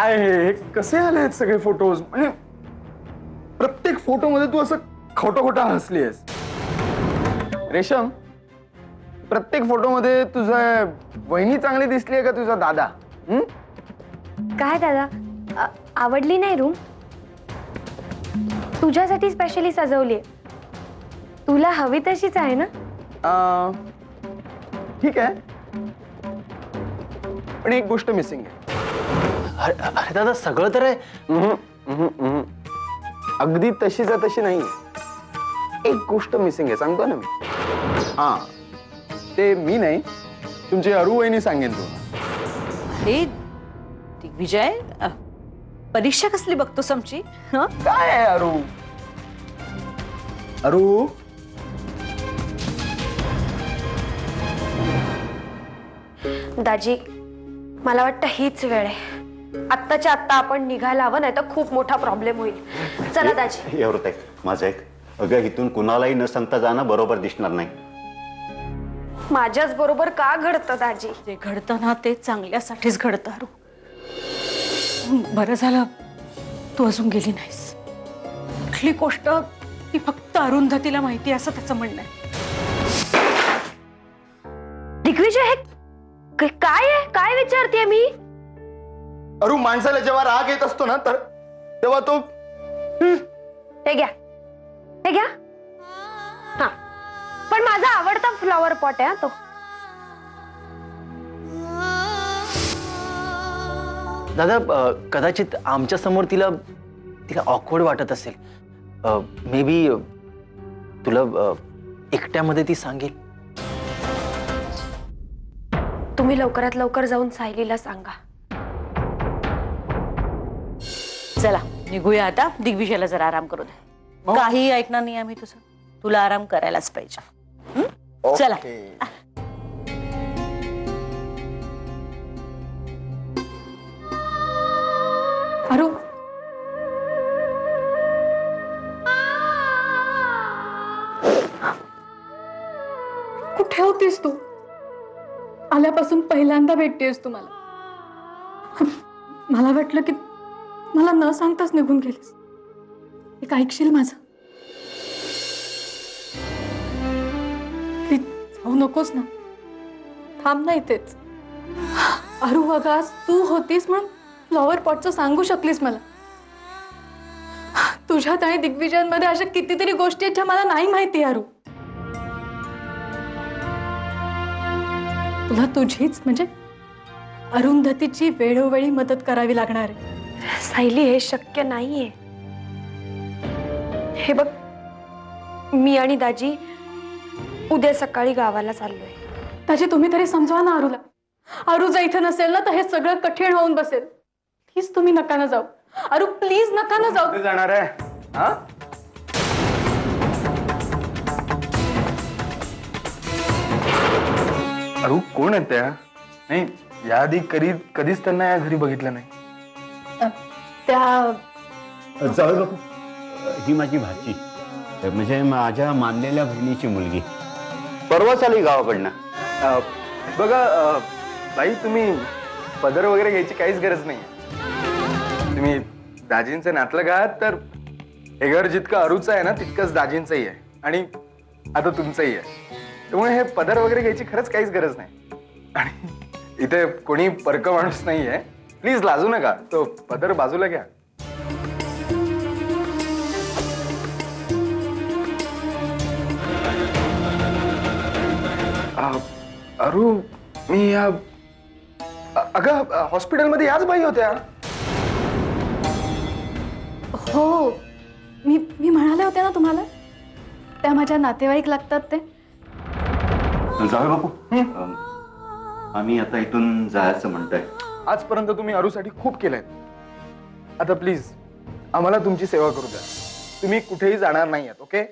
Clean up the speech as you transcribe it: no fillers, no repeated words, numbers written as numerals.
काय हे कसे आले आहेत सगळे फोटोज? म्हणजे प्रत्येक फोटो मध्ये तू असं खोटं खोटं हसलीयस. रेशम, प्रत्येक फोटो मध्ये तुझा वहिनी चांगली दिसलीये का तुझा दादा? काय दादा, आवडली नाही रूम? तुझ्यासाठी स्पेशली सजवली. तुला हवी तशीच आहे ना? ठीक आहे, पण एक गोष्ट मिसिंग आहे. अरे दादा, सगळं तर आहे. अगदी तशीच तशी नाही. एक गोष्ट मिसिंग आहे, सांगतो ना मी. हा, ते मी नाही, तुमची अरू वहिनी सांगेन तुला. अरे दिग्विजय, परीक्षा कसली बघतोस आमची? काय आहे अरू? अरू, दाजी, मला वाटतं हीच वेळ आहे. आत्ताच्या आत्ता आपण निघायला हवं, नाही तर खूप मोठा प्रॉब्लेम होईल. चला दाजी. एवढं आहे माझं एक. अगं, इथून कुणालाही न सांगता जाणं बरोबर दिसणार नाही. माझ्याच बरोबर का घडतं दाजी? जे घडतं ना ते चांगल्यासाठीच घडतं. अरू, बरं झालं तू अजून गेली नाहीस. कुठली गोष्ट ती फक्त अरुंधतीला माहिती असं त्याचं म्हणणं आहे. दिग्विजय, हे काय आहे? काय विचारतेय मी? अरू, माणसाला जेव्हा राग येत असतो ना, तर तेव्हा तो हे घ्या, हे घ्या. हा, पण माझा आवडता फ्लॉवर पॉट आहे तो. दादा, कदाचित आमच्या समोर तिला ऑकवर्ड वाटत असेल. मे बी तुला एकट्यामध्ये ती सांगेल. तुम्ही लवकरात लवकर जाऊन सायलीला सांगा. चला निघूया आता. दिग्विजयला जरा आराम करू दे. काही ऐकणार नाही आम्ही तुझं. तुला आराम करायलाच पाहिजे. चला. अरू, कुठे होतीस तू? आल्यापासून पहिल्यांदा भेटतेस तू मला. मला वाटलं की मला न सांगताच निघून गेलीस. एक ऐकशील माझं? प्लीज जाऊ नकोस ना. थांब ना इथेच. अरू, अगं आज तू होतीस म्हणून फ्लॉवर पॉटचं सांगू शकलीस मला. तुझ्यात आणि दिग्विजयांमध्ये अशा कितीतरी गोष्टी आहेत ज्या मला नाही माहिती. अरू, तुला तुझीच म्हणजे अरुंधतीची वेळोवेळी मदत करावी लागणार आहे. सायली, हे शक्य नाहीये. हे बघ, मी आणि दाजी उद्या सकाळी गावाला चाललोय. दाजी, तुम्ही तरी समजवा ना अरूला. अरू जर इथे नसेल ना तर हे सगळं कठीण होऊन बसेल. प्लीज तुम्ही नका ना जाऊ. अरू, प्लीज नका ना जाऊ. कुठे जाणार आहे? हा, अरू कोण आहेत त्या? नाही, याआधी कधीच त्यांना या घरी बघितलं नाही. त्या जाऊ बापू, ही माझी भाची, म्हणजे माझ्या मानलेल्या बहिणीची मुलगी. परवाच आली गावाकडनं. बघा बाई, तुम्ही पदर वगैरे घ्यायची काहीच गरज नाही. तुम्ही दाजींचं नातलग आहात, तर हे घर जितकं अरूचं आहे ना तितकंच दाजींचंही आहे आणि आता तुमचंही आहे. त्यामुळे हे पदर वगैरे घ्यायची खरंच काहीच गरज नाही. आणि इथे कोणी परक माणूस नाहीये. प्लीज लाजू नका. तो पदर बाजूला घ्या. अरू, मी अगं हॉस्पिटलमध्ये याच बाई होत्या. हो, मी म्हणाले होते ना तुम्हाला, त्या माझ्या नातेवाईक लागतात ते. जाऊ बापू, आम्ही आता इथून जायचं म्हणतोय. आजपर्यंत तुम्ही अरूसाठी खूप केलंय. आता प्लीज आम्हाला तुमची सेवा करू द्या. तुम्ही कुठेही जाणार नाही आहात. ओके?